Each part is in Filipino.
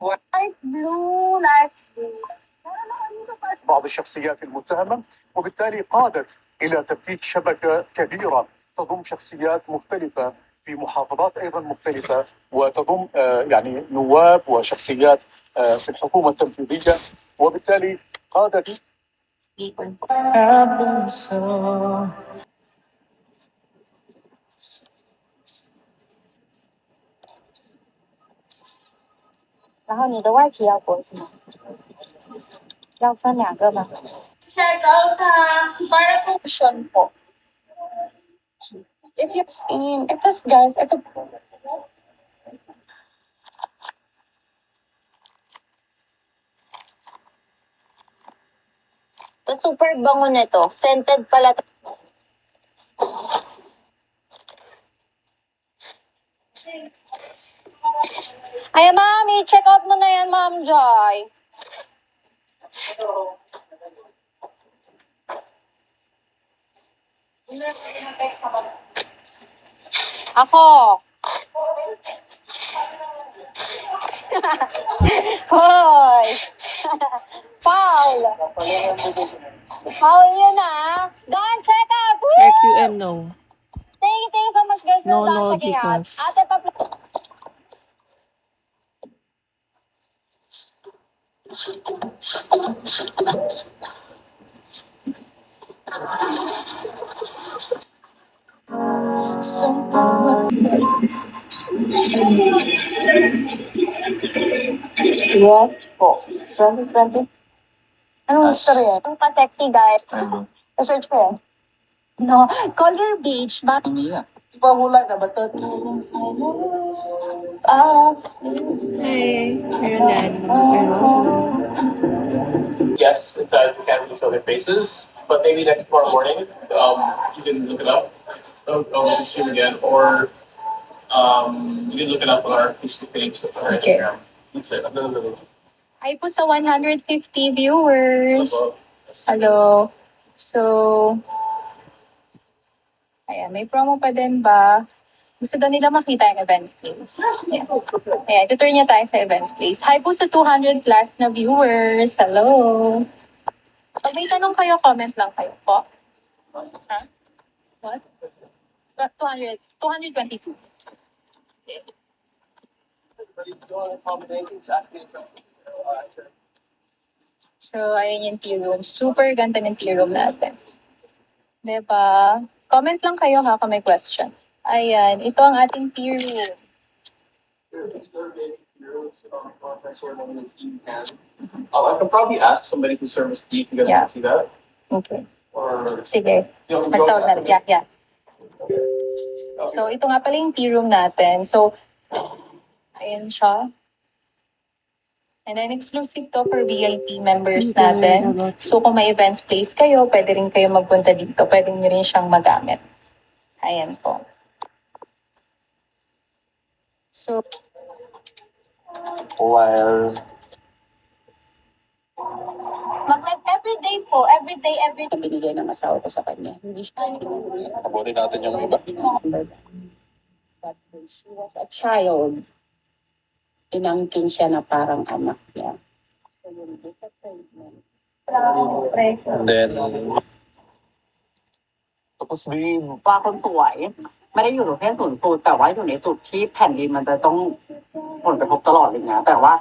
Light blue, light blue. بعض الشخصيات المتهمة، وبالتالي قادت إلى تفكيك شبكة كبيرة تضم شخصيات مختلفة في محافظات أيضا مختلفة، وتضم يعني نواب وشخصيات في الحكومة التنفيذية، وبالتالي قادت然后你的外皮要裹什么？要分2个吗？Check out para function po. If you ito guys, ito po. Ito super bango nito. Scented pala. Ay, mami, check out mo na yan, Ma'am Joy. Ako. Hoy. Foul. Foul yun ah. Don, check out. Woo! RQM, no. Thank you so much, guys. No, Don, checking out. Gcash. Ate, Yes po. 2020. Anong story yan? Ang pa-sexy guy. Search ko yan. No, color beige. Bakit? Pahula na ba ito? Hey, yes, it's we can't really show their faces, but maybe next tomorrow morning, you can look it up on the stream again, or you can look it up on our Facebook page or Okay. Instagram. Hi po sa 150 viewers. Hello. So, ayan, may promo pa din ba? Gusto daw nila makita yung events place. Yeah. Ayan, tutur niya tayo sa events place. Hi po sa 200 plus na viewers. Hello. Pag may tanong kayo, comment lang kayo po. Ha? What? 200, 222. So, ayun yung tea room. Super ganda ng tea room natin. Diba? Comment lang kayo ha kung may question. Ayan, ito ang ating tea room. I can probably ask somebody to service tea if you guys want to see that. Okay. Or Sige. Magtawag na. Yeah. So, ito nga pala yung tea room natin. So, ayan siya. And then, exclusive to for VIP members natin. So, kung may events place kayo, pwede rin kayo magpunta dito. Pwede nyo rin siyang magamit. Ayan po. So, while mag-live everyday po. Everyday. Binigay ng asawa ko sa kanya. Hindi siya. Paborin natin yung iba. But when she was a child, inangkin siya na parang anak niya. So, yung disappointment. And then, tapos babe, ว่าคนสวยไม่ได้อยู่แค่ศูนย์สูตรแต่ว่าอยู่ในจุดที่แผ่นดินมันจะต้องผลกระทบตลอดเลยนะแต่ว่า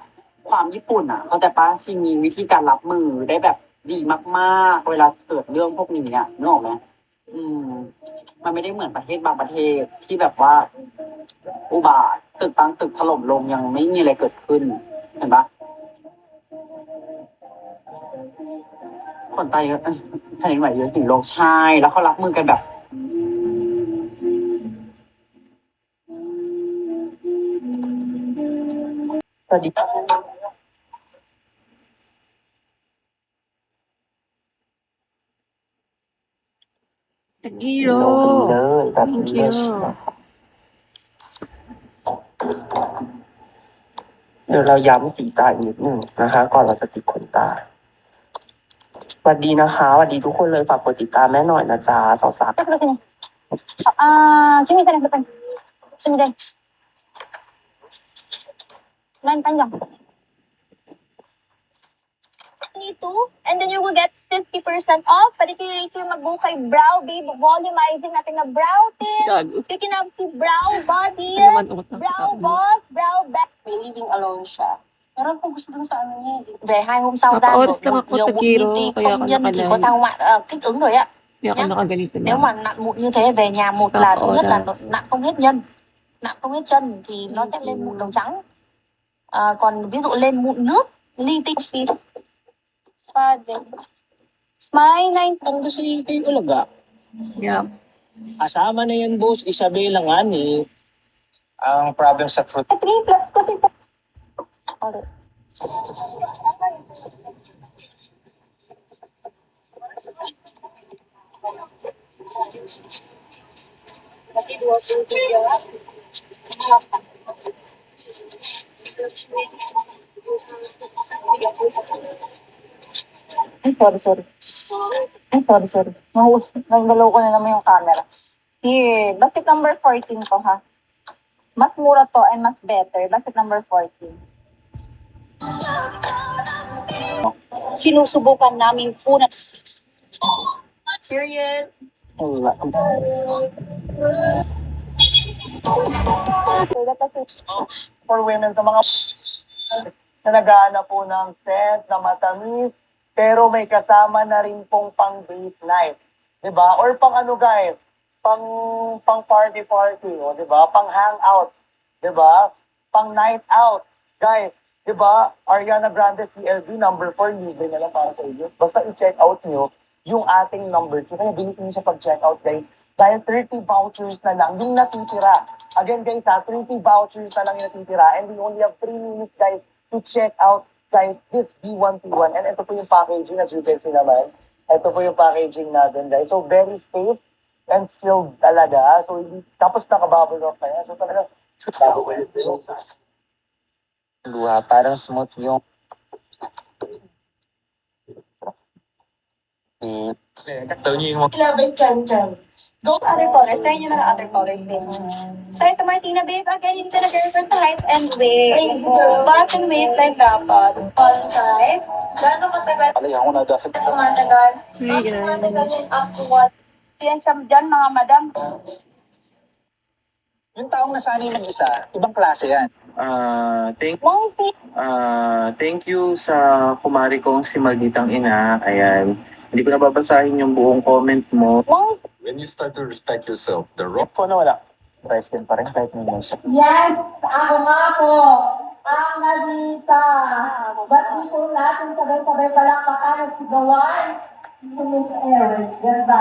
ความญี่ปุ่นอ่ะเขาใจปะชีมีวิธีการรับมือได้แบบดีมากๆเวลาเกิดเรื่องพวกนี้อ่ะนึกออกไหมมันไม่ได้เหมือนประเทศบางประเทศที่แบบว่าอุบาทตึกบางตึกถล่มลงยังไม่มีอะไรเกิดขึ้นเห็นปะคนตายเยอะแผ่นดินไหวเยอะจริงโลกใช่แล้วเขารับมือกันแบบสวัสดีค่ะ Hero. เลยแบบ Thank นี้ you. เดี๋ยวเราย้ำสีตาอีกนิดหนึ่งนะคะ ก่อนเราจะติดขนตาสวัสดีนะคะสวัสดีทุกคนเลยฝากกดติดตามแม่หน่อยนะจ๊ะสาวๆ 준비되는 거 준비돼. 난 딴장. 2, and then you will get 50% off. But if you rate your mag-go kay Brow Babe, volumizing natin na brow tint. Gago. You can have si Brow Body, Ano naman utak sa Brow tao mo? Boss, Brow Back. May living alone siya. Pero kung gusto dun sa ano niya, về hai hôm sau ra Papa-oras lang ako, Takiro, kaya công ako nhân chỉ có nakalive. thao ngoại kích ứng rồi ạ. Kaya ako Nhá. nakaganito Nếu na. mà nặn mụn như thế về nhà một là thứ nhất là Papa-oras. nặn không hết nhân, nặn không hết chân thì nó sẽ lên mụn đầu trắng. Còn ví dụ lên mụn nước li ti May 9 Ang gusto niyo yung ulaga. Yeah. Asama na yan, boss. Isabela nga ni. Ang problem sa fruit 3 plus ko si Ay, sorry. Ay, sorry. Nanggalaw ko na naman yung camera. Here, basket number 14 to ha. Mas mura to and mas better. Basket number 14. Sinusubukan namin po na period. Wala. For women sa mga na naghahanap po ng scent na matamis, pero may kasama na rin pong pang date night. 'Di ba? Or pang ano guys, pang party, oh, 'di ba? Pang hangout, 'di ba? Pang night out. Guys, 'di ba? Ariana Grande CLB number 4 libre na lang para sa inyo. Basta i-check out nyo yung ating number 2. Kaya bilisin nyo siya pag-check out guys. Dahil 30 vouchers na lang yung natitira. Again guys ha, 30 vouchers na lang yung natitira. And we only have 3 minutes guys to check out guys this B1T1. And ito po yung packaging as you can see naman. Ito po yung packaging natin guys. So very safe and sealed talaga. So tapos nakabubble wrap na yan. So talaga Luha, parang smooth yung... Daw niyo yung Love Chan. Go other colors. Try nyo na other colors din. So ito Martina babe, again, hindi na girlfriend sa height and weight. Button waistline dapat. All size. Gano'ng matagal Kaya ako na dapat tumatagal? Ayan. Tumatagal yun up to what? Yan siya dyan mga madam. Yung taong nasanay mag-isa, ibang klase yan. Monkey. Thank you sa kumari kong si Malditang Ina. Ayan. Hindi ko nababasahin yung buong comment mo. Monkey. when you start to respect yourself, the rock ko na wala. Price din pa rin kahit may music. Yes! Ako nga po! Ang nalita! Ba't dito natin sabay-sabay palakpakan at sigawan? Miss Eric, ganda